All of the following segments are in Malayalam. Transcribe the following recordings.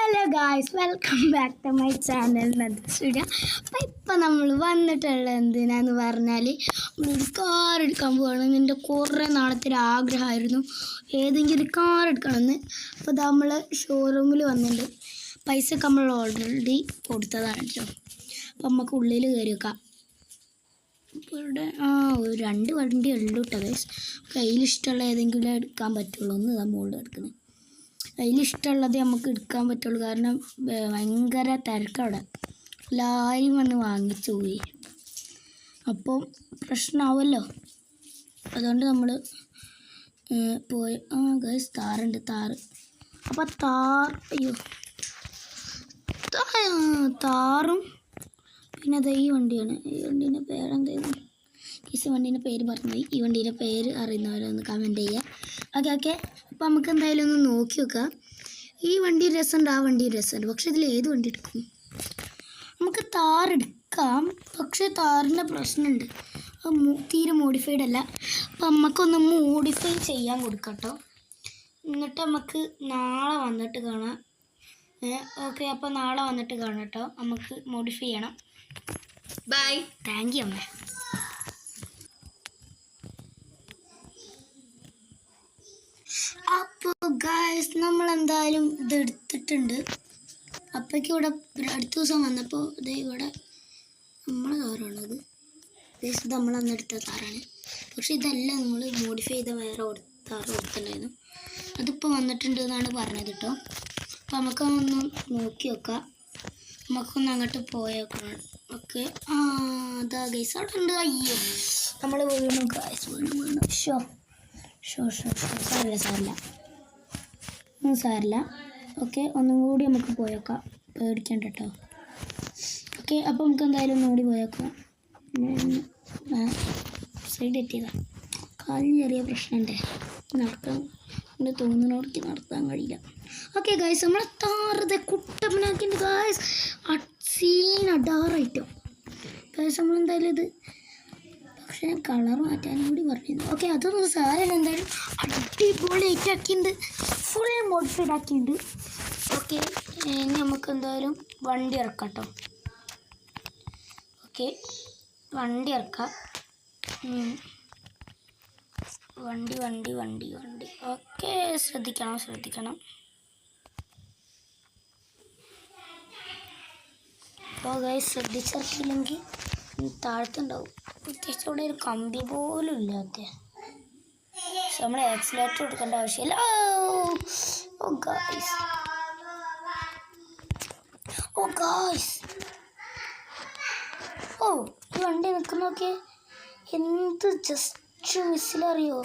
Hello guys, welcome back to my channel നദീസുര. അപ്പം ഇപ്പം നമ്മൾ വന്നിട്ടുള്ളത് എന്തിനാന്ന് പറഞ്ഞാൽ നമ്മളൊരു കാർ എടുക്കാൻ പോകണം. എൻ്റെ കുറേ നാളത്തെ ഒരു ആഗ്രഹമായിരുന്നു ഏതെങ്കിലും ഒരു കാർ എടുക്കണമെന്ന്. അപ്പോൾ നമ്മൾ ഷോറൂമിൽ വന്നിട്ടുണ്ട്. പൈസ ഒക്കെ നമ്മൾ ഓൾറെഡി കൊടുത്തതാണ് കേട്ടോ. അപ്പം നമുക്ക് ഉള്ളിൽ കയറി വെക്കാം. ഇപ്പോൾ ഇവിടെ ഒരു 2 വണ്ടി ഉള്ളൂ കേട്ടോ ഗൈസ്. കയ്യിലിഷ്ടമുള്ള ഏതെങ്കിലും എടുക്കാൻ പറ്റുള്ളൂ. ഒന്ന് ഇതാ മുകളിൽ എടുക്കുന്നത്. അതിലിഷ്ടമുള്ളത് നമുക്ക് എടുക്കാൻ പറ്റുള്ളൂ, കാരണം ഭയങ്കര തിരക്കവിടെ. എല്ലാവരും വന്ന് വാങ്ങിച്ചു പോയി. അപ്പോൾ പ്രശ്നമാവുമല്ലോ. അതുകൊണ്ട് നമ്മൾ പോയി. ഗൈസ്, താറുണ്ട്, താറ്. അപ്പോൾ താറും പിന്നെ അത് ഈ വണ്ടിയാണ്. ഈ വണ്ടീൻ്റെ പേരെന്തായിരുന്നു? ഈ വണ്ടീൻ്റെ പേര് പറഞ്ഞു. ഈ വണ്ടീൻ്റെ പേര് അറിയുന്നവരൊന്ന് കമൻറ്റ് ചെയ്യുക. ഓക്കെ. അപ്പോൾ നമുക്ക് എന്തായാലും ഒന്ന് നോക്കി നോക്കാം. ഈ വണ്ടി രസമുണ്ട്, ആ വണ്ടി രസമുണ്ട്. പക്ഷെ ഇതിൽ ഏത് വണ്ടി എടുക്കും? നമുക്ക് താറെടുക്കാം, പക്ഷേ താറിൻ്റെ പ്രശ്നമുണ്ട്. തീരെ മോഡിഫൈഡ് അല്ല. അപ്പോൾ നമുക്കൊന്ന് മോഡിഫൈ ചെയ്യാൻ കൊടുക്കാം കേട്ടോ. എന്നിട്ട് നമുക്ക് നാളെ വന്നിട്ട് കാണാം. ഓക്കെ, അപ്പോൾ നാളെ വന്നിട്ട് കാണാം കേട്ടോ. നമുക്ക് മോഡിഫൈ ചെയ്യണം. ബൈ. താങ്ക് യു അമ്മ. അപ്പോൾ ഗായ്സ്, നമ്മളെന്തായാലും ഇത് എടുത്തിട്ടുണ്ട്. അപ്പോഴേക്കും ഇവിടെ അടുത്ത ദിവസം വന്നപ്പോൾ ഇത് ഇവിടെ നമ്മളെ കാറാണത്. ഗായ്സ്, ഇത് നമ്മളന്ന് എടുത്ത കാറാണ്. പക്ഷെ ഇതെല്ലാം നമ്മൾ മോഡിഫൈ ചെയ്ത വേറെ കാറ് കൊടുത്തിട്ടുണ്ടായിരുന്നു. അതിപ്പോൾ വന്നിട്ടുണ്ട് എന്നാണ് പറഞ്ഞത് കേട്ടോ. അപ്പോൾ നമുക്കൊന്ന് നോക്കി നോക്കാം. നമുക്കൊന്ന് അങ്ങോട്ട് പോയേക്കണം. ഓക്കെ, അതാ ഗൈസ് അവിടെ ഉണ്ട്. അയ്യോ, നമ്മൾ വീണു ഗൈസ്, വീണു. സാരില്ല. ഓക്കെ, ഒന്നും കൂടി നമുക്ക് പോയേക്കാം. പേടിക്കണ്ട കേട്ടോ. ഓക്കെ, അപ്പോൾ നമുക്ക് എന്തായാലും ഒന്നുകൂടി പോയേക്കാം. സൈഡ് എത്തിയതാണ്. കാലിന് ചെറിയ പ്രശ്നമുണ്ടേ, നടക്കാൻ തോന്നുന്നവർക്ക് നടത്താൻ കഴിയില്ല. ഓക്കെ ഗായ്സ്, നമ്മളെ താറതെ കുട്ടപ്പനാക്കിൻ്റെ ഗായ്സ് അടാറായിട്ടോ ഗായ്സ്. നമ്മളെന്തായാലും ഇത് പക്ഷേ കളർ മാറ്റാനും കൂടി പറഞ്ഞിരുന്നു. ഓക്കെ, അതൊന്നും സാരമില്ല. എന്തായാലും അടിപൊളി ആക്കിയിട്ടുണ്ട്, ഫുൾ മോഡിഫൈഡ് ആക്കിയിട്ടുണ്ട്. ഓക്കെ, ഇനി നമുക്ക് എന്തായാലും വണ്ടി ഇറക്കാം കേട്ടോ. ഓക്കെ, വണ്ടി ഇറക്കാം. വണ്ടി. ഓക്കെ, ശ്രദ്ധിക്കണം. അപ്പോൾ ഗൈസ്, ശ്രദ്ധിച്ചിറക്കില്ലെങ്കിൽ താഴത്തുണ്ടാവും. പ്രത്യേകിച്ച് ഇവിടെ ഒരു കമ്പി പോലും ഇല്ലാത്ത. നമ്മൾ ആക്സിലേറ്റർ കൊടുക്കേണ്ട ആവശ്യമില്ല. ഓ ഗൈസ്, ഈ വണ്ടി നിൽക്കുന്നൊക്കെ എന്ത് ജസ്റ്റ് മിസ്സിലറിയോ.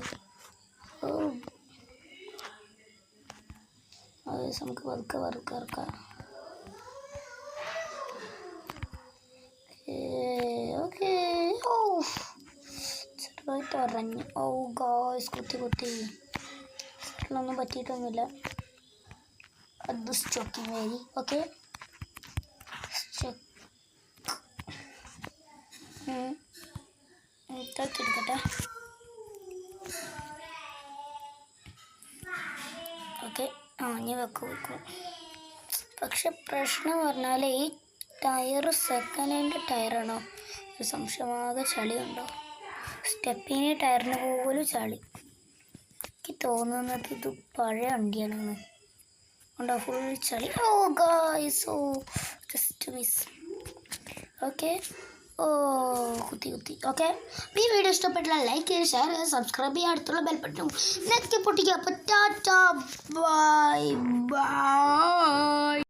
നമുക്ക് പതുക്കെ ഇറക്കാം. ഓക്കെ, ചെറുതായിട്ട് ഉറഞ്ഞു. ഗായ്സ്, കുത്തി ഒന്നും പറ്റിയിട്ടൊന്നുമില്ല. അത് സ്റ്റോക്കിങ് വരി. ഓക്കെ, എടുക്കട്ടെ. ഓക്കെ, ഞാൻ വെക്കും. പക്ഷെ പ്രശ്നം പറഞ്ഞാൽ ഈ ടയർ സെക്കൻഡ് ഹാൻഡ് ടയറാണോ? ഒരു സംശയമാകെ ചളിയുണ്ടോ? സ്റ്റെപ്പിന് ടയറിന് പോലും ചളി. എനിക്ക് തോന്നുന്നത് ഇത് പഴയ വണ്ടിയാണെന്ന്. ഉണ്ടോ? ഫുൾ ചളി. Guys, just miss. ഓക്കെ, കുത്തി. ഓക്കെ, ഈ വീഡിയോ ഇഷ്ടപ്പെട്ടില്ല ലൈക്ക് ചെയ്യുക, ഷെയർ ചെയ്യുക, സബ്സ്ക്രൈബ് ചെയ്യുക, അടുത്തുള്ള ബെൽ ബട്ടൺ നെക്കി പൊട്ടിക്കുക. അപ്പോൾ ടാറ്റാ, ബൈ.